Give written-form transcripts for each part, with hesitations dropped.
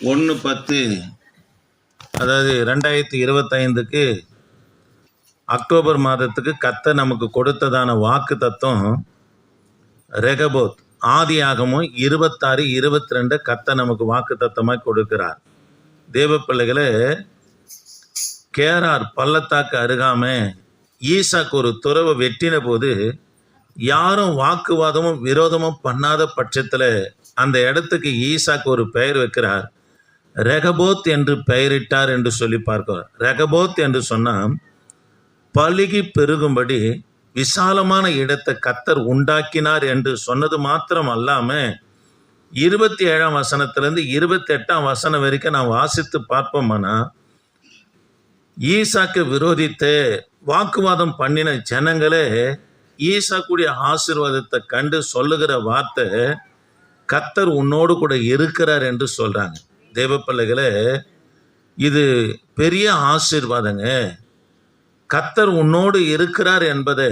1/10 அதாவது 2025 அக்டோபர் மாதத்துக்கு கர்த்தர் நமக்கு கொடுத்ததான வாக்கு தத்துவம் ரெகபோத். ஆதியாகமும் 26-22 கர்த்தர் நமக்கு வாக்கு தத்தமாக கொடுக்கிறார். தேவ பிள்ளைகளே, கேரார் பள்ளத்தாக்கு அருகாம ஈசாக்கு ஒரு துறவை வெட்டின போது யாரும் வாக்குவாதமும் விரோதமும் பண்ணாத பட்சத்தில் அந்த இடத்துக்கு ஈசாக்கு ஒரு பெயர் வைக்கிறார். ரெகபோத் என்று பெயரிட்டார் என்று சொல்லி பார்க்கிறோம். ரெகபோத் என்று சொன்னால் பலுகி பெருகும்படி விசாலமான இடத்தை கர்த்தர் உண்டாக்கினார் என்று சொன்னது மாத்திரம் அல்லாம 27ஆம் வசனத்திலிருந்து 28ஆம் வசனம் வரைக்கும் நான் வாசித்து பார்ப்போம்னா, ஈசாக்கு விரோதித்து வாக்குவாதம் பண்ணின ஜனங்களே ஈசாக்குடைய ஆசீர்வாதத்தை கண்டு சொல்லுகிற வார்த்தை, கர்த்தர் உன்னோடு கூட இருக்கிறார் என்று சொல்றாங்க. தேவ பிள்ளைகளே, இது பெரிய ஆசீர்வாதங்க. கர்த்தர் உன்னோடு இருக்கிறார் என்பதை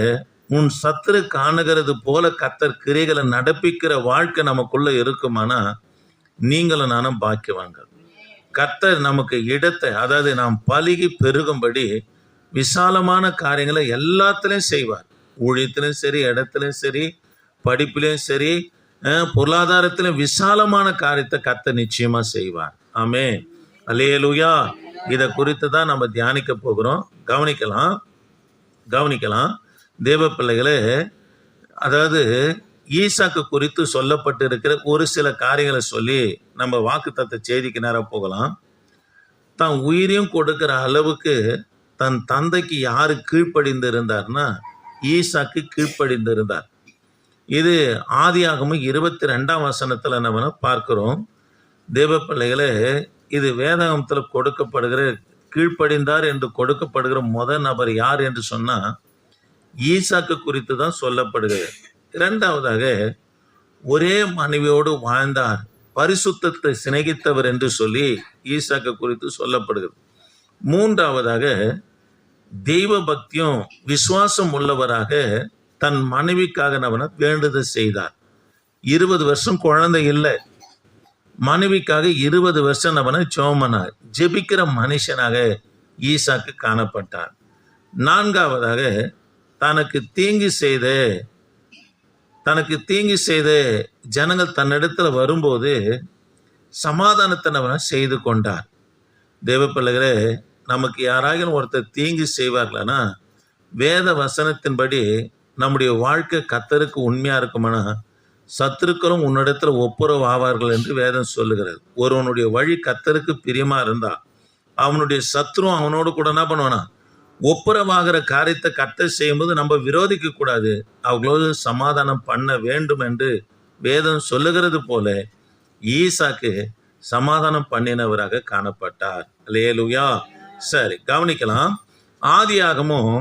உன் சத்துரு காணுகிறது போல கர்த்தர் கிரிகளை நடப்பிக்கிற வாழ்க்கை நமக்குள்ள இருக்குமானா நீங்களும் நானும் பாக்கியவாங்க. கர்த்தர் நமக்கு இடத்தை, அதாவது நாம் பலுகி பெருகும்படி விசாலமான காரியங்களை எல்லாத்துலேயும் செய்வார். ஊழியத்திலும் சரி, இடத்துலையும் சரி, படிப்பிலையும் சரி, பொருளாதாரத்திலும் விசாலமான காரியத்தை கர்த்தர் நிச்சயமா செய்வார். ஆமே, அல்லேலூயா. இதை குறித்து தான் நம்ம தியானிக்க போகிறோம். கவனிக்கலாம் தேவ பிள்ளைகளே. அதாவது ஈசாக்கு குறித்து சொல்லப்பட்டு இருக்கிற ஒரு சில காரியங்களை சொல்லி நம்ம வாக்குத்தத்த செய்திக்கு நேரம் போகலாம். தான் உயிரையும் கொடுக்கிற அளவுக்கு தன் தந்தைக்கு யாரு கீழ்ப்படிந்து இருந்தார்னா ஈசாக்கு கீழ்ப்படிந்து இருந்தார். இது ஆதியாகமும் 22ஆம் வசனத்துல நம்ம பார்க்கிறோம். தேவ பிள்ளைகளே, இது வேதாகமத்தில் கொடுக்கப்படுகிற கீழ்ப்படிந்தார் என்று கொடுக்கப்படுகிற முதல் நபர் யார் என்று சொன்னா ஈசாக்கு குறித்து தான் சொல்லப்படுகிறது. இரண்டாவதாக ஒரே மனைவியோடு வாழ்ந்தார், பரிசுத்தத்தை சிநேகித்தவர் என்று சொல்லி ஈசாக்கு குறித்து சொல்லப்படுகிறது. மூன்றாவதாக தெய்வ பக்தியும் விசுவாசம் உள்ளவராக தன் மனைவிக்காக அவனை வேண்டுதல் செய்தார். 20 வருஷம் குழந்தை இல்லை, மனைவிக்காக 20 வருஷம் அவனை சோமனார் ஜெபிக்கிற மனுஷனாக ஈசாக்கு காணப்பட்டார். நான்காவதாக தனக்கு தீங்கு செய்த ஜனங்கள் தன்னிடத்துல வரும்போது சமாதானத்தை அவனை செய்து கொண்டார். தேவ பிள்ளைகளே, நமக்கு யாராக ஒருத்தர் தீங்கு செய்வார்களானா வேத வசனத்தின்படி நம்முடைய வாழ்க்கை கர்த்தருக்கு உண்மையா இருக்குமானா சத்துருக்களும் உன்னிடத்துல ஒப்புரவு ஆவார்கள் என்று வேதம் சொல்லுகிறது. ஒருவனுடைய வழி கர்த்தருக்கு பிரியமா இருந்தா அவனுடைய சத்துரும் அவனோடு கூட என்ன பண்ணுவானா ஒப்புரவாகிற காரியத்தை கர்த்தர் செய்யும்போது நம்ம விரோதிக்க கூடாது, அவங்களோடு சமாதானம் பண்ண வேண்டும் என்று வேதம் சொல்லுகிறது போல ஈசாக்கு சமாதானம் பண்ணினவராக காணப்பட்டார். அல்லேலூயா. சரி, கவனிக்கலாம். ஆதியாகமும்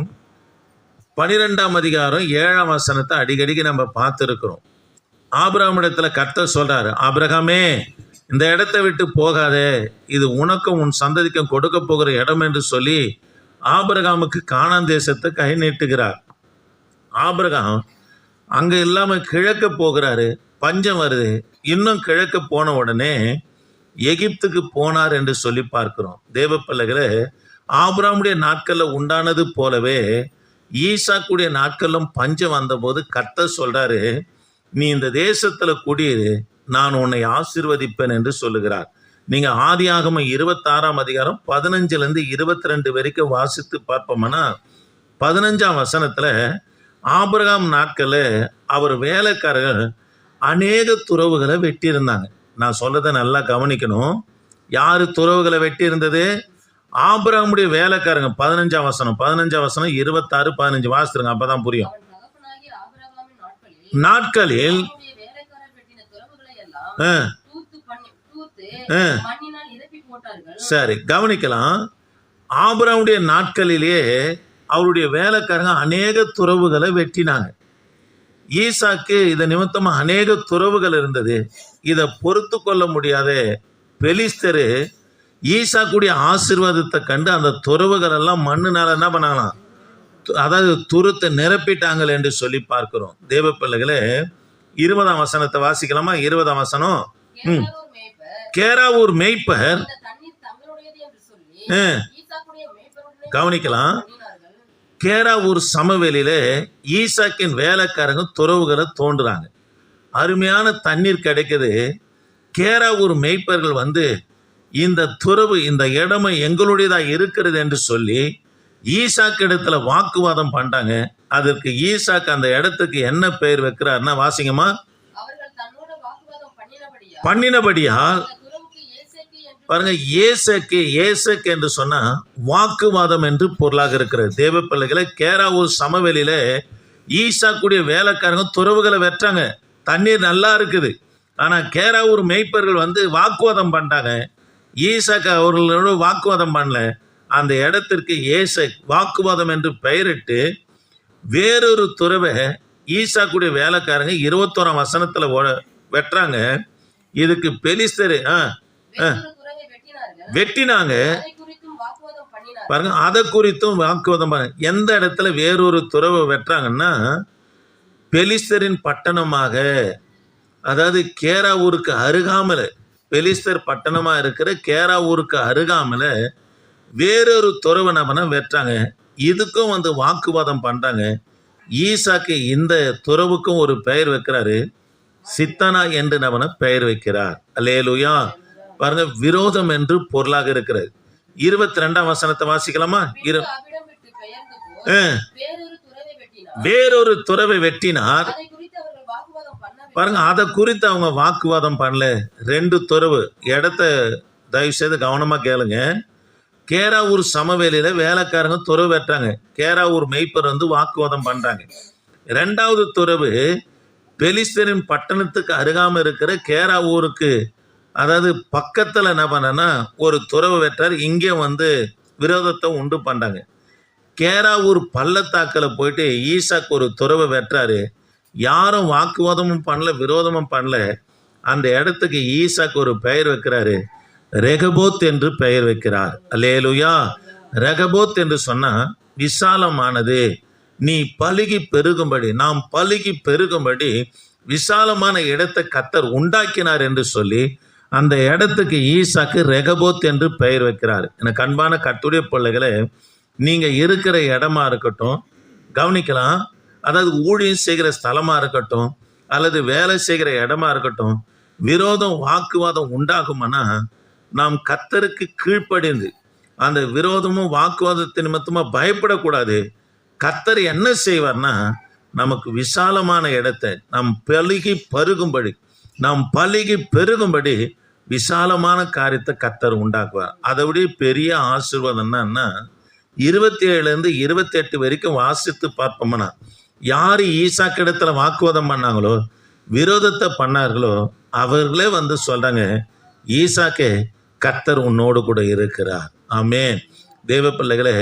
12ஆம் அதிகாரம் 7ஆம் வசனத்தை அடிக்கடிக்கு நம்ம பார்த்துருக்கிறோம். ஆபிரகாமிடத்துல கர்த்தர் சொல்றாரு, ஆபிரகாமே இந்த இடத்தை விட்டு போகாதே, இது உனக்கும் உன் சந்ததிக்கும் கொடுக்க போகிற இடம் என்று சொல்லி ஆபிரகாமுக்கு கானான் தேசத்தை கை நீட்டுகிறார். ஆபிரகாம் அங்க இல்லாம கிழக்க போகிறாரு, பஞ்சம் வருது. இன்னும் கிழக்க போன உடனே எகிப்துக்கு போனார் என்று சொல்லி பார்க்கிறோம். தேவ பிள்ளைகளே, ஆபிரகாமுடைய நாட்கள்ல உண்டானது போலவே ஈசாக்குடைய நாட்களும் பஞ்சம் வந்த போது கர்த்தர் சொல்றாரு, நீ இந்த தேசத்துல குடியிரு, நான் உன்னை ஆசீர்வதிப்பேன் என்று சொல்லுகிறார். நீங்க ஆதியாகமம் 26ஆம் அதிகாரம் 15லிருந்து 22 வரைக்கும் வாசித்து பார்ப்போம்னா 15ஆம் வசனத்துல ஆபிரகாம் நாட்கள்ல அவர் வேலைக்காரர்கள் அநேக துறவுகளை வெட்டி இருந்தாங்க. நான் சொல்றதை நல்லா கவனிக்கணும். யாரு துறவுகளை வெட்டி இருந்தது? ஆபிரகாமுடைய வேலைக்காரங்க. 15ஆம் வசனம் 26, 15 வாசித்துருங்க, அப்பதான் புரியும். நாட்களில் சரி, கவனிக்கலாம். ஆபிரகாமுடைய நாட்களிலேயே அவருடைய வேலைக்காரங்க அநேக துறவுகளை வெட்டினாங்க. ஈசாக்கு இதை நிமித்தமா அநேக துறவுகள் இருந்தது. இதை பொறுத்து கொள்ள முடியாத பெலிஸ்தரு ஈசாக்குடைய ஆசீர்வாதத்தை கண்டு அந்த துறவுகள் எல்லாம் மண்ணுனால என்ன பண்ணாங்களாம், அதாவது துருத்தை நிரப்பிட்டாங்க என்று சொல்லி பார்க்கிறோம். தேவ பிள்ளைகளே, 20ஆம் வசனத்தை வாசிக்கலாமா? 20ஆம் வசனம். கேராவூர் மேய்ப்பர் இந்த தண்ணீர் தங்களுடையது என்று சொல்லி அஹ், ஈசாக்குடைய மேய்ப்பருடனே கவனிக்கலாம். பண்ணினார்கள். கேராவூர் சமவெளியில ஈசாக்கின் வேலைக்காரங்க துறவுகளை தோண்டுறாங்க. அருமையான தண்ணீர் கிடைக்குது. கேராவூர் மேய்ப்பர்கள் வந்து இந்த துறவு, இந்த இடமை எங்களுடையதா இருக்கிறது என்று சொல்லி ஈசாக்கு இடத்துல வாக்குவாதம் பண்றாங்க. அதற்கு ஈசாக்கு அந்த இடத்துக்கு என்ன பெயர் வைக்கிறாருன்னா, வாசிங்கம்மா. அவர்கள் தன்னோட வாக்குவாதம் பண்ணினபடியால் பண்ணினபடியால் அந்த துறவுக்கு ஏசேக்கு என்று பாருங்க, ஏசக்கு என்று சொன்னா வாக்குவாதம் என்று பொருளாக இருக்கிறது. தேவ பிள்ளைகளை, கேராவூர் சமவெளியில ஈசாக்குடைய வேலைக்காரங்க துறவுகளை வெட்டுறாங்க. தண்ணீர் நல்லா இருக்குது. ஆனா கேராவூர் மேய்ப்பர்கள் வந்து வாக்குவாதம் பண்றாங்க. ஈசாக்கு அவர்களோட வாக்குவாதம் பண்ணல. அந்த இடத்திற்கு ஏசக் வாக்குவாதம் என்று பெயரிட்டு வேறொரு துறவை ஈசாக்குடைய வேலைக்காரங்க 21ஆம் வசனத்துல வெட்டுறாங்க. இதுக்கு பெலிஸ்தர் வேறொரு துறவை வெட்டினார்கள். வெட்டினாங்க. அதை குறித்தும் வாக்குவாதம் பண்ணினார்கள். பாருங்க, அதை குறித்தும் வாக்குவாதம் பண்ண. எந்த இடத்துல வேறொரு துறவை வெட்டுறாங்கன்னா, பெலிஸ்தரின் பட்டணமாக, அதாவது கேராவூருக்கு அருகாமல, பெலிஸ்தர் பட்டணமா இருக்கிற கேராவூருக்கு அருகாமல வேறொரு துறவை நம்ம வெட்டுறாங்க. இதுக்கும் வந்து வாக்குவாதம் பண்றாங்க. ஈசாக்கு இந்த துறவுக்கும் ஒரு பெயர் வைக்கிறாரு. சித்தனா என்று நம்ம பெயர் வைக்கிறார். அல்லேலூயா. பாருங்க, விரோதம் என்று பொருளாக இருக்கிறது. 22ஆம் வசனத்தை வாசிக்கலாமா? பின்பு அவ்விடம் விட்டு பெயர்ந்து போய் வேறொரு துறவை வெட்டினார். வேறொரு துறவை வெட்டினார். அதை குறித்து அவர்கள் வாக்குவாதம் பண்ணவில்லை. பாருங்க, அதை குறித்து அவங்க வாக்குவாதம் பண்ணல. 2 துறவு இடத்த தயவு செய்து கவனமா கேளுங்க. கேராவூர் சமவெளியில வேலைக்காரங்க துறவு வெட்டுறாங்க. கேராவூர் மேய்ப்பர் வந்து வாக்குவாதம் பண்றாங்க. 2வது துறவு பெலிஸ்தரின் பட்டணத்துக்கு அருகாம இருக்கிற கேராவூருக்கு, அதாவது பக்கத்துல என்ன பண்ணனா ஒரு துறவு வெட்டார். இங்கே வந்து விரோதத்தை உண்டு பண்றாங்க. கேராவூர் பள்ளத்தாக்கில் போயிட்டு ஈசாக்கு ஒரு துறவை வெட்டுறாரு. யாரும் வாக்குவாதமும் பண்ணல, விரோதமும் பண்ணல. அந்த இடத்துக்கு ஈசாக்கு ஒரு பெயர் வைக்கிறாரு. ரெகபோத் என்று பெயர் வைக்கிறார். அல்லேலூயா. ரெகபோத் என்று சொன்னா விசாலமானது, நீ பலுகி பெருகும்படி, நாம் பலுகி பெருகும்படி விசாலமான இடத்தை கர்த்தர் உண்டாக்கினார் என்று சொல்லி அந்த இடத்துக்கு ஈசாக்கு ரெகபோத் என்று பெயர் வைக்கிறார். எனக்கு அன்பான கர்த்தருடைய பிள்ளைகளே, நீங்க இருக்கிற இடமா இருக்கட்டும், கவனிக்கலாம். அதாவது ஊழியம் செய்கிற ஸ்தலமா இருக்கட்டும், அல்லது வேலை செய்கிற இடமா இருக்கட்டும், விரோதம் வாக்குவாதம் உண்டாகுமானா நாம் கர்த்தருக்கு கீழ்ப்படிந்து அந்த விரோதமும் வாக்குவாதத்தின் நிமித்தமா பயப்படக்கூடாது. கர்த்தர் என்ன செய்வார்னா, நமக்கு விசாலமான இடத்தை நாம் பலுகி பருகும்படி, நாம் பலுகி பெருகும்படி விசாலமான காரியத்தை கர்த்தர் உண்டாக்குவார். அதை விட பெரிய ஆசீர்வாதம் என்னன்னா, 27 28 வரைக்கும் வாசித்து பார்ப்போம்னா, யார் ஈசாக்கு இடத்துல வாக்குவாதம் பண்ணாங்களோ, விரோதத்தை பண்ணார்களோ, அவர்களே வந்து சொல்றாங்க, ஈசாக்கே, கர்த்தர் உன்னோடு கூட இருக்கிறார். ஆமென். தேவ பிள்ளைகளே,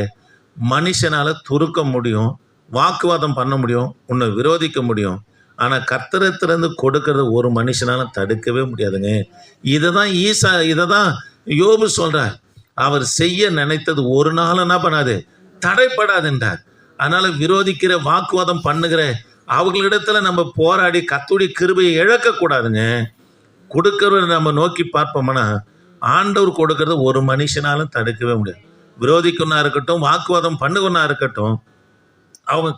மனுஷனால துருக்க முடியும், வாக்குவாதம் பண்ண முடியும், உன்னை விரோதிக்க முடியும். ஆனா கர்த்தரத்திலிருந்து கொடுக்கறது ஒரு மனுஷனால தடுக்கவே முடியாதுங்க. இததான் யோபு சொல்றார். அவர் செய்ய நினைத்தது ஒரு நாள் என்ன பண்ணாது, தடைப்படாதுன்றார். அதனால விரோதிக்கிற, வாக்குவாதம் பண்ணுகிற அவர்களிடத்துல நம்ம போராடி கர்த்தருடைய கிருபையை இழக்க கூடாதுங்க. கொடுக்கறத நம்ம நோக்கி பார்ப்போம்னா, ஆண்டவர் கொடுக்கறது ஒரு மனுஷனாலும் தடுக்கவே முடியாது. விரோதிக்குன்னா இருக்கட்டும், வாக்குவாதம் பண்ணுகொன்னா இருக்கட்டும், அவங்க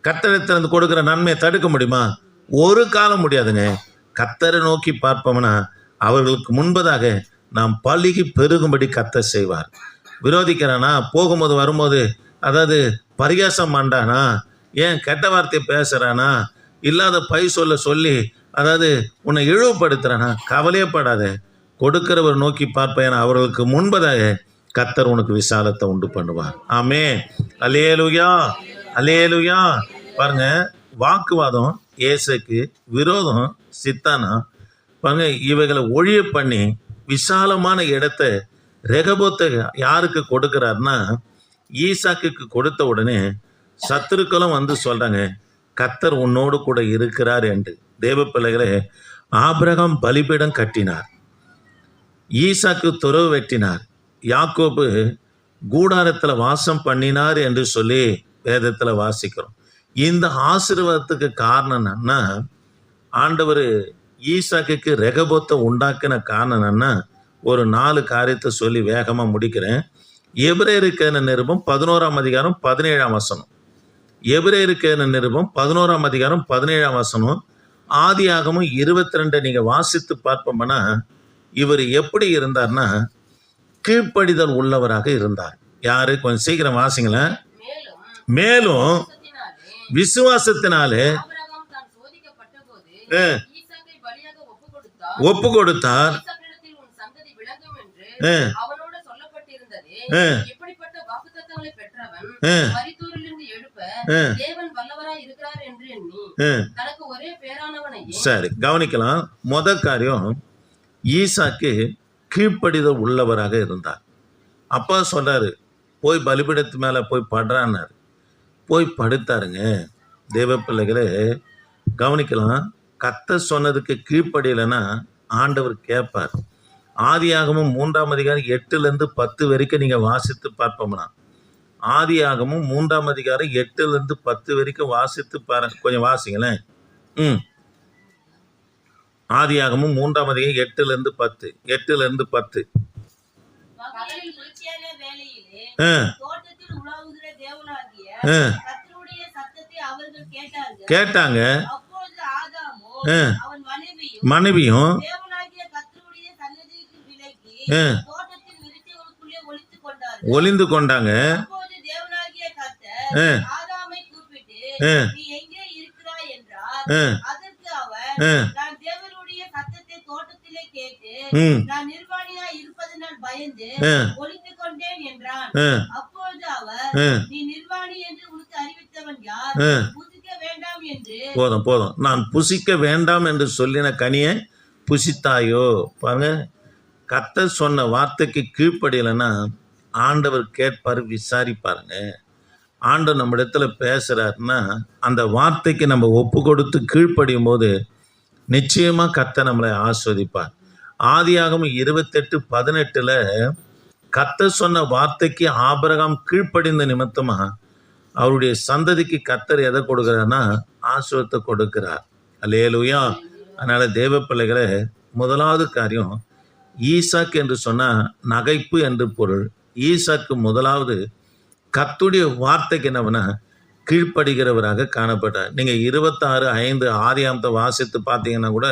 கர்த்தரிடத்திலிருந்து கொடுக்கிற நன்மையை தடுக்க முடியுமா? ஒரு காலம் முடியாதுங்க. கர்த்தரை நோக்கி பார்ப்போம்னா அவர்களுக்கு முன்பதாக நாம் பலுகி பெருகும்படி கர்த்தர் செய்வார். விரோதிக்கிறானா, போகும்போது வரும்போது, அதாவது பரிகாசம் பண்றானா, ஏன் கெட்ட வார்த்தையை பேசுறானா, இல்லாத பை சொல்லி அதாவது உன்னை இழிவுபடுத்துறானா, கவலையப்படாத. கொடுக்கிறவர் நோக்கி பார்ப்பேன், அவர்களுக்கு முன்பதாக கர்த்தர் உனக்கு விசாலத்தை உண்டு பண்ணுவார். ஆமென். அல்லேலூயா, அல்லேலூயா. பாருங்க, வாக்குவாதம் ஏசைக்கு, விரோதம் சித்தானா, பாருங்க, இவைகளை ஒழிய பண்ணி விசாலமான இடத்தை ரெகபோத்தை யாருக்கு கொடுக்கிறார்னா, ஈசாக்குக்கு கொடுத்த உடனே சத்துருக்களும் வந்து சொல்றாங்க, கர்த்தர் உன்னோடு கூட இருக்கிறார் என்று. தேவ பிள்ளைகளே, ஆபிரகாம் பலிபீடம் கட்டினார், ஈசாக்கு துறவு வெட்டினார், யாக்கோபு கூடாரத்துல வாசம் பண்ணினார் என்று சொல்லி வேதத்துல வாசிக்கிறோம். இந்த ஆசீர்வாதத்துக்கு காரணம் என்னன்னா, ஆண்டவர் ஈசாக்குக்கு ரெகபோத்தை உண்டாக்கின காரணம் என்னன்னா, ஒரு 4 காரியத்தை சொல்லி வேகமா முடிக்கிறேன். எபிரேயருக்கு எழுதின நிருபம் 11ஆம் அதிகாரம் 17ஆம் வசனம். எபிரேயருக்கு எழுதின நிருபம் 11ஆம் அதிகாரம் 17ஆம் வசனம். ஆதியாகமம் 22 நீங்க வாசித்து பார்ப்போம்னா, இவர் எப்படி இருந்தார்னா கீழ்ப்படிதல் உள்ளவராக இருந்தார். யாரு? கொஞ்சம் சீக்கிரம் வாசிங்களேன். மேலும் மேலும் விசுவாசத்தினாலே விசுவாசத்தினாலே ஆபிரகாம் தான் சோதிக்கப்பட்டபோது அஹ், ஈசாக்கை பலியாக ஒப்புக்கொடுத்தார். ஒப்பு கொடுத்தார். ஈசாக்கிடத்தில் உன் சந்ததி விளங்கும் என்று அஹ், அவனோடு சொல்லப்பட்டிருந்ததே. அஹ், இப்படிப்பட்ட வாக்குத்தத்தங்களை பெற்றவன் அஹ், மரித்தோரிலிருந்து எழுப்ப அஹ், தேவன் வல்லவராய் இருக்கிறார் என்று எண்ணி அஹ். தனக்கு ஒரே பேரானவனையே சரி, கவனிக்கலாம். முதல் காரியம், ஈசாக்கு கீழ்ப்படிதல் உள்ளவராக இருந்தார். அப்பா சொல்றாரு, போய் பலிபீடத்து மேல போய் படுறான்னாரு. போய் படுத்தாருங்க. தேவ பிள்ளைகளே கவனிக்கலாம். கர்த்தர் சொன்னதுக்கு கீழ்ப்படியலைன்னா ஆண்டவர் கேட்பார். ஆதியாகமும் 3ஆம் அதிகாரம் 8லேருந்து 10 வரைக்கும் நீங்க வாசித்து பார்ப்போம்னா, ஆதியாகமும் 3ஆம் அதிகாரம் 8லேருந்து 10 வரைக்கும் வாசித்து பாருங்க. கொஞ்சம் வாசிங்களேன். ஆதியாகமும் 3ஆம் அதிகாரம் 8லேருந்து 10. பகலில் குளிர்ச்சியான வேளையிலே அஹ், தோட்டத்தில் உலாவுகிற தேவனாகிய அஹ், கர்த்தருடைய சத்தத்தை அவர்கள் கேட்டார்கள். கேட்டாங்க. அப்பொழுது ஆதாமோ அஹ், அவன் மனைவியும் மனைவியும் தேவனாகிய கர்த்தருடைய சன்னதிக்கு விலகி அஹ், தோட்டத்தின் விருட்சங்களுக்குள்ளே ஒளித்துக் கொண்டார்கள். ஒளிந்து கொண்டாங்க. அப்போது தேவனாகிய கர்த்தர் அஹ், ஆதாமை கூப்பிட்டு அஹ், நீ எங்கே இருக்கிறாய் என்றார். அஹ், அதற்கு அவன் அஹ், நான் தேவனுடைய சத்தத்தை தோட்டத்திலே கேட்டு ம், நான் நிர்வாணியாய் இருப்பதனால் பயந்து அஹ், ஒளித்துக் கொண்டேன் என்றான். அஹ், அப்பொழுது அவர் அஹ், நீ நிர்வாணி என்று உனக்கு அறிவித்தவன் யார்? அஹ். புசிக்க வேண்டாம் என்று போதும் நான் புசிக்க வேண்டாம் என்று சொல்லின கனியை புசித்தாயோ? பாருங்க, கர்த்தர் சொன்ன வார்த்தைக்கு கீழ்ப்படியலைன்னா ஆண்டவர் கேட்பாரு, விசாரிப்பாருங்க. ஆண்டவர் நம்ம இடத்துல பேசுறாருன்னா அந்த வார்த்தைக்கு நம்ம ஒப்பு கொடுத்து கீழ்ப்படியும் போது நிச்சயமா கர்த்தர் நம்மளை ஆஸ்வதிப்பார். ஆதியாகமம் 28:18 கர்த்தர் சொன்ன வார்த்தைக்கு ஆபிரகாம் கீழ்ப்படிந்த நிமித்தமா அவருடைய சந்ததிக்கு கர்த்தர் எதை கொடுக்கிறார்னா ஆசீர்வாதத்தை கொடுக்கிறார். அல்லேலூயா. அதனால தேவ பிள்ளைகளே, முதலாவது காரியம், ஈசாக்கு என்று சொன்னா நகைப்பு என்று பொருள். ஈசாக்கு முதலாவது கர்த்தருடைய வார்த்தைக்கு என்னவனா கீழ்ப்படுகிறவராக காணப்பட்டார். நீங்க 26:5 ஆதியாகமத்தை வாசித்து பார்த்தீங்கன்னா கூட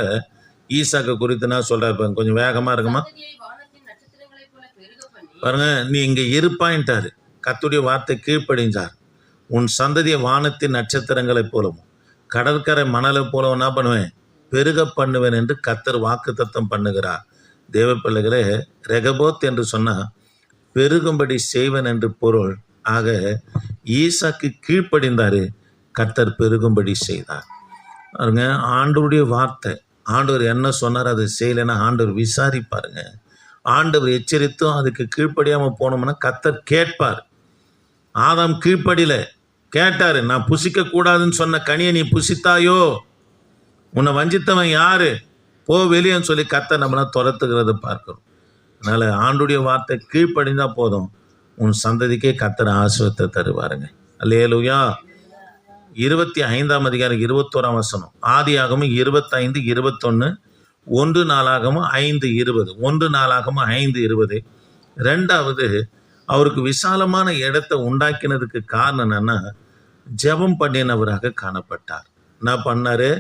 ஈசாக்கு குறித்து நான் சொல்றாரு. கொஞ்சம் வேகமா இருக்குமா சந்ததியை வானத்தின் நட்சத்திரங்களைப் போல பெருக பண்ணி பாருங்க. நீ இங்க இருப்பாயின்ட்டாரு. கர்த்தருடைய வார்த்தை கீழ்ப்படிஞ்சார். உன் சந்ததியை வானத்தின் நட்சத்திரங்களைப் போலவும் கடற்கரை மணலை போலவும் என்ன பண்ணுவேன்? பெருக பண்ணுவேன் என்று கர்த்தர் வாக்குத்தத்தம் பண்ணுகிறார். தேவ பிள்ளைகளே, ரெகபோத் என்று சொன்னா பெருகும்படி செய்வன் என்று பொருள். ஆக ஈசாக்கு கீழ்ப்படிந்தாரு, கர்த்தர் பெருகும்படி செய்தார். பாருங்க, ஆண்டவருடைய வார்த்தை, ஆண்டவர் என்ன சொன்னார் அதை செய்யலைன்னா ஆண்டவர் விசாரிப்பாருங்க. ஆண்டவர் எச்சரித்தும் அதுக்கு கீழ்ப்படியாம போனோம்னா கர்த்தர் கேட்பார். ஆதாம் கீழ்ப்படியில கேட்டாரு, நான் புசிக்க கூடாதுன்னு சொன்ன கனியை நீ புசித்தாயோ? உன்னை வஞ்சித்தவன் யாரு? போ வெளியேன்னு சொல்லி கர்த்தர் நம்மள துரத்துக்கிறத பார்க்கிறோம். அதனால ஆண்டுடைய வார்த்தை கீழ்ப்படிந்தா போதும், உன் சந்ததிக்கே கர்த்தர் ஆசீர்வாதத்தை தருவாருங்க. அல்லேலூயா. 25ஆம் அதிகாரம் 21ஆம் வசனம். ஆதியாகமம் 25:21, 1 நாளாகமம் 5:20, 1 நாளாகமம் 5:20. ரெண்டாவது, அவருக்கு விசாலமான இடத்தை உண்டாக்கினதுக்கு காரணம் என்னன்னா ஜெபம் பண்ணினவராக காணப்பட்டார். என்ன பண்ணாரு?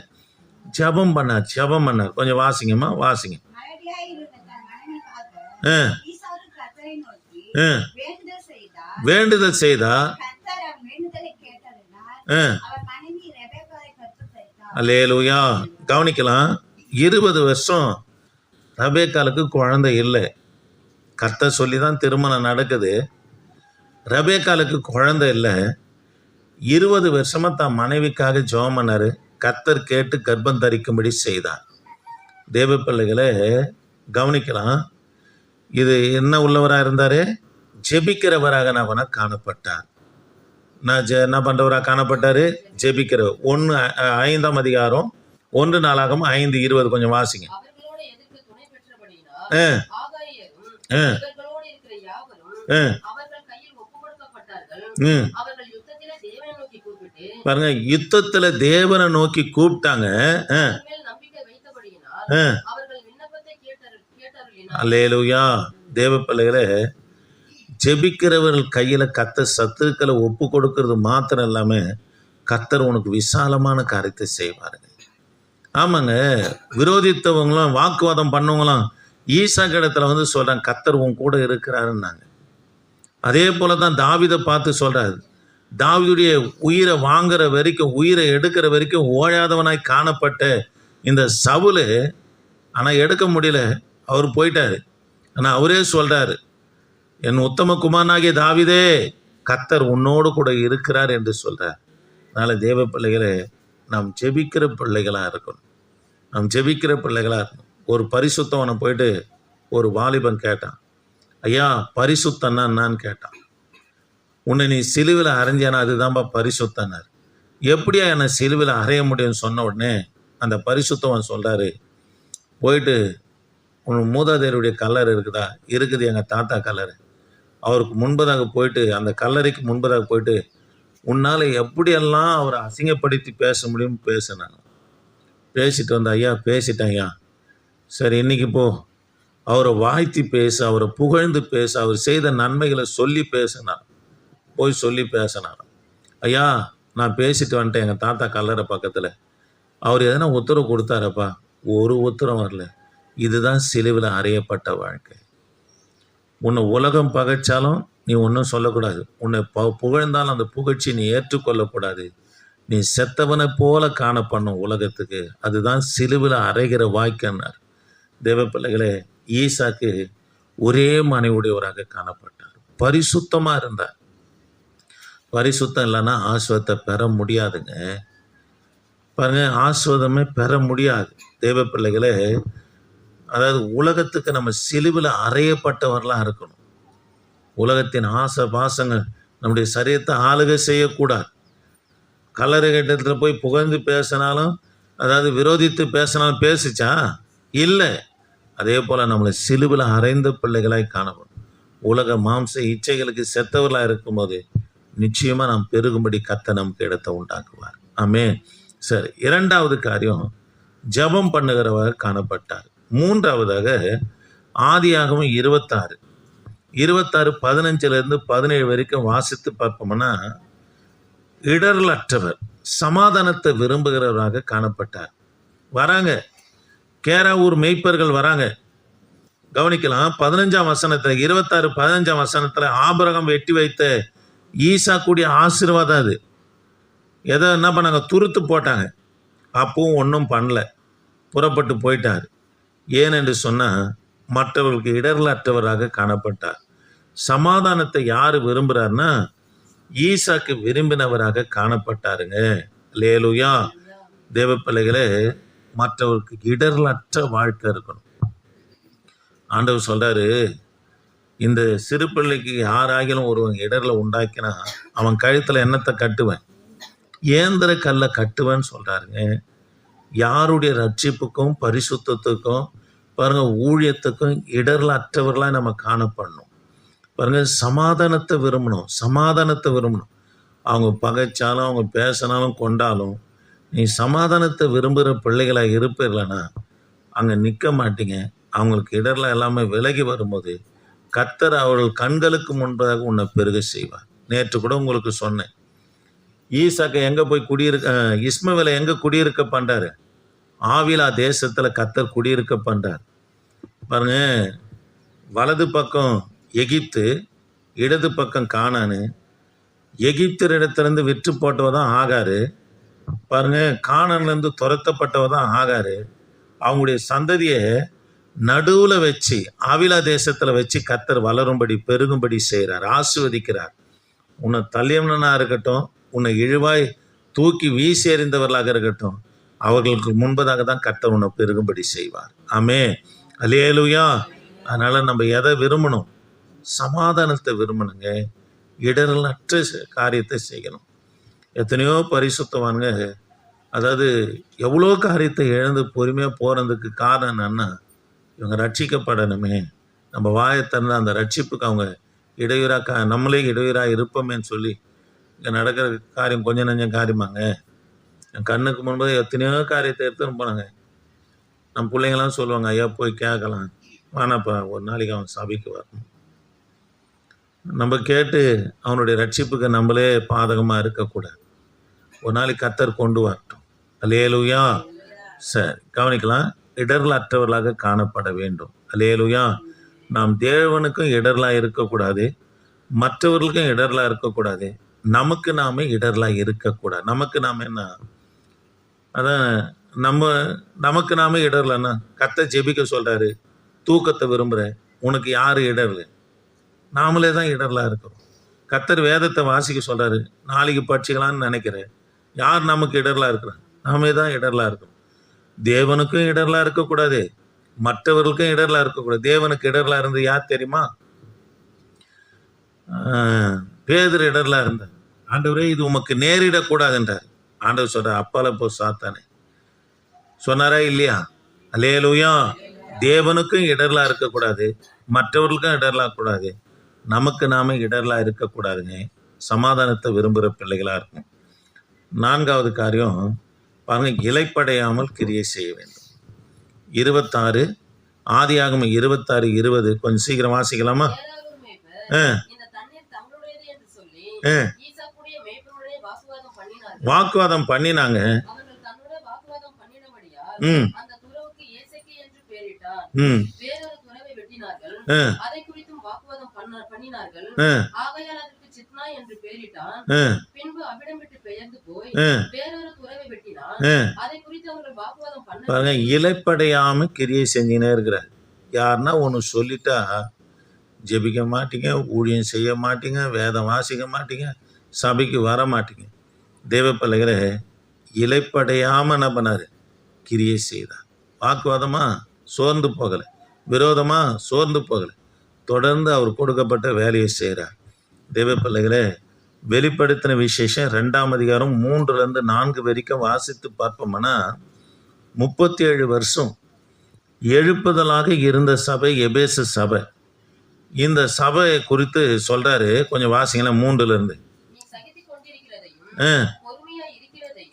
ஜெபம் பண்ணார். கொஞ்சம் வாசிங்கம்மா, வாசிங்க. அஹ், அஹ், வேண்டுதல் செய்தா. அல்லேலூயா. கவனிக்கலாம். 20 வருஷம் ரெபெக்காளுக்கு குழந்தை இல்லை. கர்த்தர் சொல்லி தான் திருமணம் நடக்குது. ரெபெக்காளுக்கு குழந்தை இல்லை. 20 வருஷமா தான் மனைவிக்காக ஜெபம் பண்ணாரு. கர்த்தர் கேட்டு கர்ப்பம் தரிக்கும்படி செய்தார். தேவ பிள்ளைகளே கவனிக்கலாம். இது என்ன உள்ளவராக இருந்தாரு? ஜெபிக்கிறவராக நவனா காணப்பட்டார். என்ன பண்றவராக காணப்பட்டாரு? ஜெபிக்கிற. 5ஆம் அதிகாரம் 1 நாளாகமம் 5:20. கொஞ்சம் வாசிங்க. அவர்களோடு எதிர்க்க துணை பெற்றபடியினால் ஆகாரியரும் இவர்களோடு இருக்கிற யாவரும் அவர்கள் கையில் ஒப்புக்கொடுக்கப்பட்டார்கள். அவர்கள் யுத்தத்திலே தேவனை நோக்கி கூப்பிட்டு பாருங்க, யுத்தத்துல தேவனை நோக்கி கூப்பிட்டாங்க. அவர் மேல் நம்பிக்கை வைத்தபடியினால் அவர்கள் விண்ணப்பத்தை கேட்டருளினார். அல்லேலூயா. தேவ பிள்ளைகளே, ஜெபிக்கிறவர்கள் கையில கர்த்தர் சத்துருக்களை ஒப்பு கொடுக்கறது மாத்திரம் இல்லாம கர்த்தர் உனக்கு விசாலமான காரியத்தை செய்வாருங்க. ஆமாங்க, விரோதித்தவங்களும் வாக்குவாதம் பண்ணவங்களும் ஈசாக்கு இடத்துல வந்து சொல்றாங்க, கர்த்தர் உன் கூட இருக்கிறாருன்னாங்க. அதே போலதான் தாவீதை பார்த்து சொல்றாரு, தாவீதுடைய உயிரை வாங்குற வரைக்கும், உயிரை எடுக்கிற வரைக்கும் ஓயாதவனாய் காணப்பட்ட இந்த சவுலு, ஆனா எடுக்க முடியல, அவர் போயிட்டாரு. ஆனா அவரே சொல்றாரு, என் உத்தம குமாரனாகிய தாவீதே, கர்த்தர் உன்னோடு கூட இருக்கிறார் என்று சொல்றார். அதனால தேவ பிள்ளைகளே, நாம் ஜெபிக்கிற பிள்ளைகளா இருக்கணும். நாம் ஜெபிக்கிற பிள்ளைகளா இருக்கணும். ஒரு பரிசுத்தவனை போயிட்டு ஒரு வாலிபன் கேட்டான், ஐயா பரிசுத்தன்னா என்னான்னு கேட்டான். உன்னை நீ சிலுவில் அரைஞ்சானா அதுதான்ப்பா பரிசுத்தன்னார். எப்படியா என்னை சிலுவில் அறைய முடியும்னு சொன்ன உடனே அந்த பரிசுத்தவன் சொல்றாரு, போயிட்டு உன் மூதாதையருடைய கல்லறை இருக்குதா? இருக்குது, எங்கள் தாத்தா கல்லறை. அவருக்கு முன்பதாக போயிட்டு, அந்த கல்லறைக்கு முன்பதாக போயிட்டு, உன்னால் எப்படியெல்லாம் அவரை அசிங்கப்படுத்தி பேச முடியும் பேசினாங்க. பேசிட்டு வந்த, ஐயா பேசிட்டேன் ஐயா. சரி, இன்னைக்கு போ, அவரை வாழ்த்தி பேசு, அவரை புகழ்ந்து பேசு, அவர் செய்த நன்மைகளை சொல்லி பேசினார். போய் சொல்லி பேசினார். ஐயா நான் பேசிட்டு வந்துட்டேன் எங்கள் தாத்தா கல்லறை பக்கத்தில். அவர் எதனா உத்தரவு கொடுத்தாரப்பா? ஒரு உத்தரவு வரல. இதுதான் சிலுவில் அறையப்பட்ட வாழ்க்கை. உன்னை உலகம் பகைச்சாலும் நீ ஒன்றும் சொல்லக்கூடாது. உன்னை புகழ்ந்தாலும் அந்த புகழ்ச்சி நீ ஏற்றுக்கொள்ளக்கூடாது. நீ செத்தவனை போல காணப்படணும் உலகத்துக்கு. அதுதான் சிலுவில் அறைகிற வாய்க்கன்னார். தேவ பிள்ளைகளே, ஈசாக்கு ஒரே மனைவியுடையவராக காணப்பட்டார். பரிசுத்தமாக இருந்தார். பரிசுத்தம் இல்லைன்னா ஆசீர்வாதத்தை பெற முடியாதுங்க. பாருங்க, ஆசீர்வாதமே பெற முடியாது. தேவ பிள்ளைகளே, அதாவது உலகத்துக்கு நம்ம சிலுவில் அறையப்பட்டவர்களாக இருக்கணும். உலகத்தின் ஆசை பாசங்கள் நம்முடைய சரீரத்தை ஆளுகை செய்யக்கூடாது. கல்லறை கட்டத்தில் போய் புகழ்ந்து பேசினாலும், அதாவது விரோதித்து பேசினாலும் பேசிச்சா? இல்லை. அதே போல் நம்மளை சிலுவில் அறைந்த பிள்ளைகளாய் காணப்படும். உலக மாம்ச இச்சைகளுக்கு செத்தவர்களாக இருக்கும்போது நிச்சயமாக நாம் பெருகும்படி கர்த்தர் நமக்கு இடத்தை உண்டாக்குவார். ஆமென். சரி, இரண்டாவது காரியம், ஜெபம் பண்ணுகிறவர் காணப்பட்டார். மூன்றாவதாக ஆதியாகமம் 26:15 வரைக்கும் வாசித்து பார்ப்போம்னா, இடரலற்றவர், சமாதானத்தை விரும்புகிறவராக காணப்பட்டார். வராங்க, கேராவூர் மேய்ப்பர்கள் வராங்க. கவனிக்கலாம், 26:15 ஆபிரகாம் வெட்டி வைத்த ஈசாக்குடைய ஆசீர்வாதம் அது. எதை என்ன பண்ணாங்க? துருத்து போட்டாங்க. அப்பவும் ஒன்றும் பண்ணல, புறப்பட்டு போயிட்டார். ஏனென்று சொன்னால் மற்றவர்களுக்கு இடரலற்றவராக காணப்பட்டார். சமாதானத்தை யார் விரும்புகிறார்னா ஈசாக்கு விரும்பினவராக காணப்பட்டாருங்க. அல்லேலூயா. தேவ பிள்ளைகளே, மற்றவருக்கு இடரலற்ற வாழ்க்கை இருக்கணும். ஆண்டவர் சொல்றாரு, இந்த சிறு பிள்ளைக்கு யாராகிலும் ஒருவன் இடர்ல உண்டாக்கினா அவன் கழுத்தில் என்னத்தை கட்டுவேன்? ஏந்திர கல்ல கட்டுவேன்னு சொல்றாருங்க. யாருடைய ரட்சிப்புக்கும் பரிசுத்தத்துக்கும் பாருங்க, ஊழியத்துக்கும் இடர்ல அற்றவர்களாக நம்ம காணப்படணும். பாருங்க, சமாதானத்தை விரும்பணும். சமாதானத்தை விரும்பணும். அவங்க பகைச்சாலும், அவங்க பேசினாலும், கொண்டாலும், நீ சமாதானத்தை விரும்புகிற பிள்ளைகளாக இருப்பீர்களானா அங்கே நிற்க மாட்டீங்க. அவங்களுக்கு இடர்ல எல்லாமே விலகி வரும்போது கர்த்தர் அவர்கள் கண்களுக்கு முன்பதாக உன்னை பெருக செய்வார். நேற்று கூட உங்களுக்கு சொன்னேன், ஈசாக்கை எங்கே போய் இஸ்மவேலை எங்கே குடியிருக்க பண்ணுறாரு? ஆவிலா தேசத்தில் கர்த்தர் குடியிருக்க பண்ணுறார். பாருங்க, வலது பக்கம் எகிப்து, இடது பக்கம் கானானு. எகிப்தர் இடத்துலேருந்து விற்று போட்டவ தான் ஆகாரு. பாருங்க, கானான்லேருந்து துரத்தப்பட்டவ தான் ஆகாரு. அவங்களுடைய சந்ததியை நடுவில் வச்சு ஆவிலா தேசத்தில் வச்சு கர்த்தர் வளரும்படி பெருகும்படி செய்கிறார், ஆசீர்வதிக்கிறார். உன்னை தள்ளியவனா இருக்கட்டும், உன்னை இழிவாய் தூக்கி வீசி எறிந்தவர்களாக இருக்கட்டும், அவர்களுக்கு முன்பதாக தான் கர்த்தர் உன்னை பெருகும்படி செய்வார். ஆமென். அல்லேலூயா. அதனால் நம்ம எதை விரும்பணும்? சமாதானத்தை விரும்பணுங்க. இடரலற்ற காரியத்தை செய்யணும். எத்தனையோ பரிசுத்தவான்ங்க, அதாவது எவ்வளோ காரியத்தை இழந்து பொறுமையாக போகிறதுக்கு காரணம் என்னன்னா, இவங்க ரட்சிக்கப்படணுமே, நம்ம வாயை திறந்து அந்த ரட்சிப்புக்கு அவங்க இடையூறாக, நம்மளே இடையூறாக இருப்போமேன்னு சொல்லி இங்கே நடக்கிற காரியம் கொஞ்சம் நஞ்சம் காரியமாங்க. என் கண்ணுக்கு முன்பு எத்தனையோ காரியத்தை எடுத்துன்னு போனாங்க. நம்ம பிள்ளைங்களாம் சொல்லுவாங்க, ஐயா போய் கேட்கலாம், வேணாப்பா ஒரு நாளைக்கு அவன் சபைக்கு வரணும். நம்ம கேட்டு அவனுடைய ரட்சிப்புக்கு நம்மளே பாதகமாக இருக்கக்கூடாது. ஒரு நாளைக்கு கர்த்தர் கொண்டு வரட்டும். அல்லேலூயா. சரி, கவனிக்கலாம். இடர்லற்றவர்களாக காணப்பட வேண்டும். அல்லேலூயா. நாம் தேவனுக்கும் இடர்லாம் இருக்கக்கூடாது, மற்றவர்களுக்கும் இடர்லாம் இருக்கக்கூடாது, நமக்கு நாமே இடர்லாம் இருக்கக்கூடாது. நமக்கு நாம என்ன, அதான் நமக்கு நாமே இடர்லன்னா கர்த்தர் ஜெபிக்க சொல்றாரு, தூக்கத்தை விரும்புகிற உனக்கு யார் இடர்ல? நாமளே தான் இடர்லாம் இருக்கிறோம். கர்த்தர் வேதத்தை வாசிக்க சொல்றாரு, நாளைக்கு படிச்சுக்கலான்னு நினைக்கிறேன். யார் நமக்கு இடர்லாம் இருக்கிறான்? நாமே தான் இடர்லாம் இருக்கிறோம். தேவனுக்கும் இடர்லாம் இருக்கக்கூடாது, மற்றவர்களுக்கும் இடர்லாம் இருக்கக்கூடாது. தேவனுக்கு இடர்லாம் இருந்து யார் தெரியுமா? பேதுரு இடர்லாம் இருந்தார். ஆண்டவரே இது உமக்கு நேரிடக்கூடாதுன்றார். ஆண்டவர் சொல்றார், அப்பால போ சாத்தானே. சொன்னாரா இல்லையா? அல்லேலூயா. தேவனுக்கும் இடர்லாம் இருக்கக்கூடாது, மற்றவர்களுக்கும் இடர்லாம் கூடாது, நமக்கு நாம இடர்லாம் இருக்கக்கூடாதுங்க. சமாதானத்தை விரும்புகிற பிள்ளைகளா இருக்கும். 4வது காரியம் பாருங்க, இலைப்படையாமல் கிரியை செய்ய வேண்டும். 26 ஆதியாகமம் 26:20 கொஞ்சம் சீக்கிரம் வாசிக்கலாமா? வேறொரு மேய்ப்பர் இந்த தண்ணீர் தங்களுடையது என்று சொல்லி ஈசாக்குடைய மேய்ப்பனுடைய வாக்குவாதம் பண்ணினாங்க. அவர்கள் தன்னுடைய வாக்குவாதம் பண்ணினபடியால் அந்த துறவுக்கு ஏசேக்கு என்று பெயரிட்டார். வேறொரு துறவை வெட்டினார்கள், அதை குறித்தும் வாக்குவாதம் பண்ணினார்கள். ஆகையால் அதற்கு சித்னா என்று பெயரிட்டான். பின்பு அவ்விடம் விட்டு பெயர்ந்து போய் வேறொரு துறவை வெட்டினான். அதை குறித்து அவர்கள் வாக்குவாதம் பண்ண இலைப்படையாம கிரியை செஞ்சுனே இருக்கிறார். யாருன்னா ஒன்று சொல்லிட்டா ஜெபிக்க மாட்டீங்க, ஊழியம் செய்ய மாட்டீங்க, வேதம் வாசிக்க மாட்டீங்க, சபைக்கு வர மாட்டீங்க. தேவ பிள்ளைகளை இலைப்படையாம என்ன பண்ணாரு? கிரியை செய்தார். வாக்குவாதமா சோர்ந்து போகலை, விரோதமா சோர்ந்து போகலை, தொடர்ந்து அவர் கொடுக்கப்பட்ட வேலையை செய்கிறார். தேவ பிள்ளைகளை வெளிப்படுத்தின விசேஷம் 2ஆம் அதிகாரம் 3-4 வரைக்கும் வாசித்து பார்ப்போம்னா 37 வருஷம் எழுப்புதலாக இருந்த சபை எபேசு சபை. இந்த சபை குறித்து சொல்றாரு, கொஞ்சம் வாசிங்களேன் 3-இருந்து.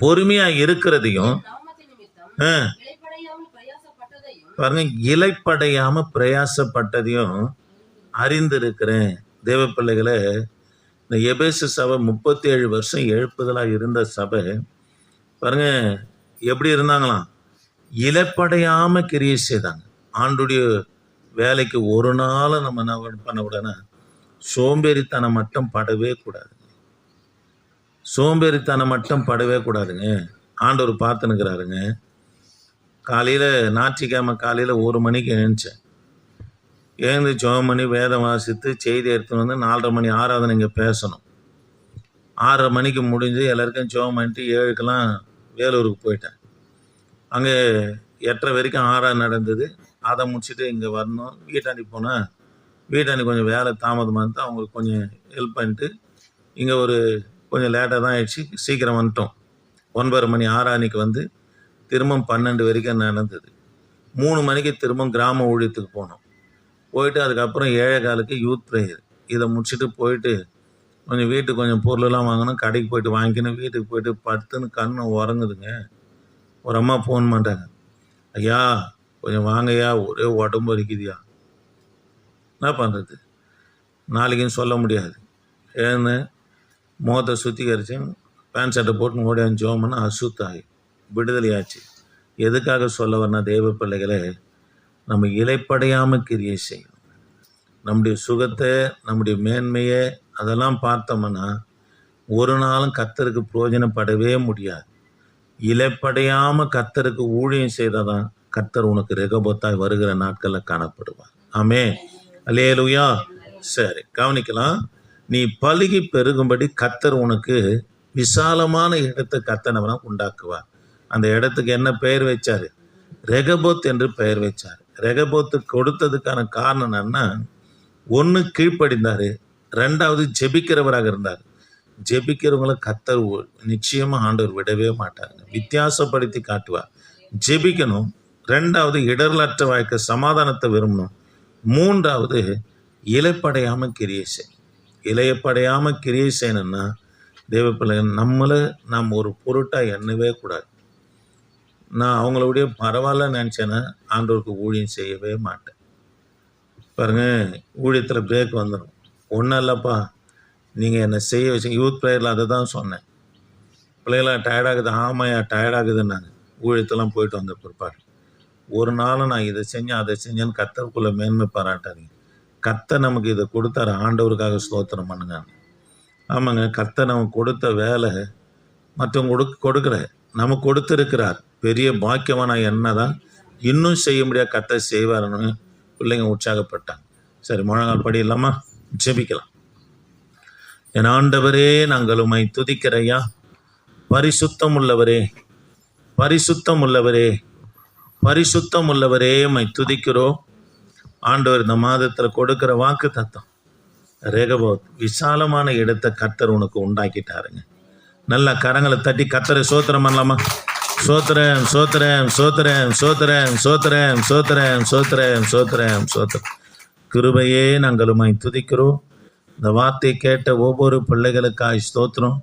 பொறுமையா இருக்கிறதையும் பாருங்க, இலைப்படையாம பிரயாசப்பட்டதையும் அறிந்திருக்கிறேன். தேவ பிள்ளைகளை, இந்த எபேசு சபை 37 வருஷம் எழுப்புதலாக இருந்த சபை பாருங்க எப்படி இருந்தாங்களாம்? இலைப்படையாம கிரியை செய்தாங்க. ஆண்டுடைய வேலைக்கு ஒரு நாள் நம்ம என்ன பண்ணக்கூடாதுன்னா சோம்பேறித்தனம் மட்டும் படவே கூடாது. சோம்பேறித்தனம் மட்டும் படவே கூடாதுங்க. ஆண்டவர் பார்த்துனுக்கிறாருங்க. காலையில் ஞாயிற்றுக்கிழமை காலையில் 1 மணிக்கு எழுந்தேன். எழுந்து ஜெபம் பண்ணி வேதம் வாசித்து செய்தி எடுத்துன்னு வந்து 4:30 மணி ஆராதனை இங்கே பேசணும். 6:30 மணிக்கு முடிஞ்சு எல்லாருக்கும் ஜெபம் பண்ணிட்டு 7க்கெல்லாம் வேலூருக்கு போயிட்டேன். அங்கே 8:30 வரைக்கும் ஆராதனை நடந்தது. அதை முடிச்சுட்டு இங்கே வரணும். வீட்டாண்டி போனால் வீட்டாண்டி கொஞ்சம் வேலை தாமதமாக இருந்து அவங்களுக்கு கொஞ்சம் ஹெல்ப் பண்ணிட்டு இங்கே கொஞ்சம் லேட்டாக தான் ஆயிடுச்சு. சீக்கிரம் வந்துட்டோம். 9:30 மணி ஆராதனைக்கு வந்து திரும்ப 12 வரைக்கும் நடந்தது. 3 மணிக்கு திரும்ப கிராம ஊழியத்துக்கு போனோம். போயிட்டு அதுக்கப்புறம் 7:15 யூத் ப்ரேயர். இதை முடிச்சுட்டு போயிட்டு கொஞ்சம் வீட்டுக்கு கொஞ்சம் பொருளெல்லாம் வாங்கணும். கடைக்கு போயிட்டு வாங்கிக்கணும். வீட்டுக்கு போயிட்டு படுத்துன்னு கண்ணு உறங்குதுங்க. ஒரு அம்மா ஃபோன் பண்ணுறாங்க, ஐயா கொஞ்சம் வாங்கய்யா, ஒரே உடம்பு வலிக்குதுயா. என்ன பண்ணுறது? நாளைக்குன்னு சொல்ல முடியாது. எழுந்து முகத்தை சுத்திகரிச்சு பேண்ட் சட்டை போட்டு ஓடியாந்து ஜோமன்னு அசுத்தாகி விடுதலையாச்சு. எதுக்காக சொல்ல வரனா தேவ பிள்ளைகளை, நம்ம இலைப்படையாமல் கிரியை செய்யணும். நம்முடைய சுகத்தை, நம்முடைய மேன்மையை அதெல்லாம் பார்த்தோம்னா ஒரு நாளும் கர்த்தருக்கு பிரயோஜனப்படவே முடியாது. இலைப்படையாமல் கர்த்தருக்கு ஊழியம் செய்தால் தான் கர்த்தர் உனக்கு ரெகபோத்தாய் வருகிற நாட்களில் காணப்படுவார். ஆமே, அல்லேலூயா. சரி, கவனிக்கலாம். நீ பலுகி பெருகும்படி கர்த்தர் உனக்கு விசாலமான இடத்தை கர்த்தனவனா உண்டாக்குவார். அந்த இடத்துக்கு என்ன பெயர் வச்சாரு? ரெகபோத் என்று பெயர் வச்சார். ரெகபோத்து கொடுத்ததுக்கான காரணம் என்னன்னா, 1 கீழ்ப்படிந்தாரு, 2வது ஜெபிக்கிறவராக இருந்தார். ஜெபிக்கிறவங்களை கர்த்தர் நிச்சயமா ஆண்டவர் விடவே மாட்டாருங்க. வித்தியாசப்படுத்தி காட்டுவார். ஜெபிக்கணும். 2வது இடர்லற்ற வாழ்க்கை, சமாதானத்தை விரும்பணும். 3வது இலைப்படையாம கிரியை செய்யணும். இலையப்படையாம கிரியை செய்யணும்னா தேவ பிள்ளைகள் நம்மளை நாம் ஒரு பொருட்டாக எண்ணவே கூடாது. நான் அவங்களோடைய பரவாயில்லன்னு நினச்சேன்னா ஆண்டவருக்கு ஊழியம் செய்யவே மாட்டேன். பாருங்கள், ஊழியத்தில் பிரேக் வந்துடும். ஒன்றும் இல்லைப்பா, நீங்கள் என்னை செய்ய வச்சு யூத் ப்ரேயரில் அதை தான் சொன்னேன். பிள்ளைகளாம் டயர்டாகுது, ஆமாயா டயர்டாகுதுன்னாங்க. ஊழியத்தெல்லாம் போயிட்டு வந்த பிற்பாடு ஒரு நாளும் நான் இதை செஞ்சேன் அதை செஞ்சேன்னு கர்த்தருக்குள்ளே மேன்மை பாராட்டாதீங்க. கர்த்தர் நமக்கு இதை கொடுத்தாரு, ஆண்டவருக்காக ஸ்தோத்திரம் பண்ணுங்க. ஆமாங்க, கர்த்தர் நமக்கு கொடுத்த வேலை மற்றவங்க கொடுக்குற நமக்கு கொடுத்துருக்கிறார். பெரிய பாக்கியமான என்ன தான் இன்னும் செய்ய முடியாது, கர்த்தர் செய்வாருன்னு பிள்ளைங்க உற்சாகப்பட்டாங்க. சரி, முழங்கால் படி இல்லாமா ஜெபிக்கலாம். என் ஆண்டவரே, நாங்கள் உம்மை துதிக்கிறையா. பரிசுத்தம் உள்ளவரே, பரிசுத்தம் உள்ளவரே, பரிசுத்தம் உள்ளவரே, உம்மை துதிக்கிறோம். ஆண்டவர் இந்த மாதத்தில் கொடுக்கிற வாக்கு தத்தம் ரேகபோத் விசாலமான இடத்தை கர்த்தர் உனக்கு உண்டாக்கிட்டாருங்க. நல்ல கரங்களை தட்டி கர்த்தரை சோத்திரம் பண்ணலாமா? சோத்திரம் சோத்திரம் சோத்திரம் சோத்திரம் சோத்திரம் சோத்திரம் சோத்திரம் சோத்திரம் சோத்திரம். கிருபையே, நாங்கள் உம்மை துதிக்கிறோம். இந்த வார்த்தையை கேட்ட ஒவ்வொரு பிள்ளைகளுக்காய் ஸ்தோத்திரம்.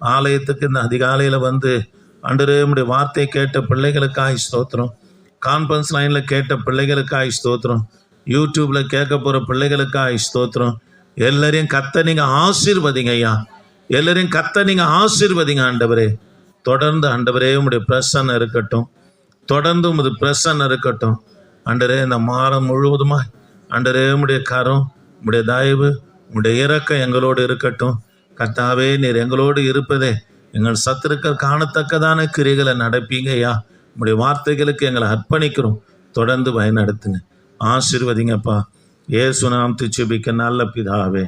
ஆலயத்துக்கு இந்த அதிகாலையில் வந்து ஆண்டவரே உம்முடைய வார்த்தையை கேட்ட பிள்ளைகளுக்காய் ஸ்தோத்திரம். கான்ஃபரன்ஸ் லைனில் கேட்ட பிள்ளைகளுக்காய் ஸ்தோத்திரம். யூடியூப்பில் கேட்க போகிற பிள்ளைகளுக்காய் ஸ்தோத்திரம். எல்லாரையும் கர்த்தர் நீங்கள் ஆசீர்வதிங்க ஐயா. எல்லாரையும் கர்த்தர் நீங்கள் ஆசீர்வதிங்க ஆண்டவரே. தொடர்ந்து ஆண்டவரே உம்முடைய பிரசன்னம் இருக்கட்டும். தொடர்ந்து உமது பிரசன்னம் இருக்கட்டும் ஆண்டவரே. இந்த மாதம் முழுவதுமாய் ஆண்டவரே உம்முடைய கரம், உம்முடைய தயவு, உம்முடைய இரக்கம் எங்களோடு இருக்கட்டும். கர்த்தாவே, நீர் எங்களோடு இருப்பதே எங்கள் சத்துருக்கள் காணத்தக்கதான கிரிகளை நடப்பீங்க ஐயா. உம்முடைய வார்த்தைகளுக்கு எங்களை அர்ப்பணிக்கிறோம். தொடர்ந்து பயனடுத்துங்க, ஆசீர்வதிங்கப்பா. இயேசு நாமத்தை ஜெபிக்க நல்ல பிதாவே,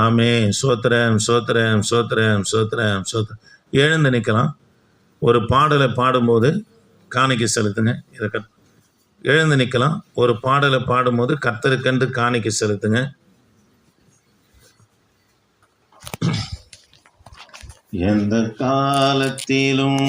ஆமே. சோத்திரம் சோத்திரம் சோத்திரம் சோத்திரம் சோத்திரம். எழுந்து நிற்கலாம். ஒரு பாடலை பாடும்போது காணிக்கை செலுத்துங்க. இதை எழுந்து நிற்கலாம். ஒரு பாடலை பாடும்போது கர்த்தருக்கென்று காணிக்கை செலுத்துங்க. எந்த காலத்திலும்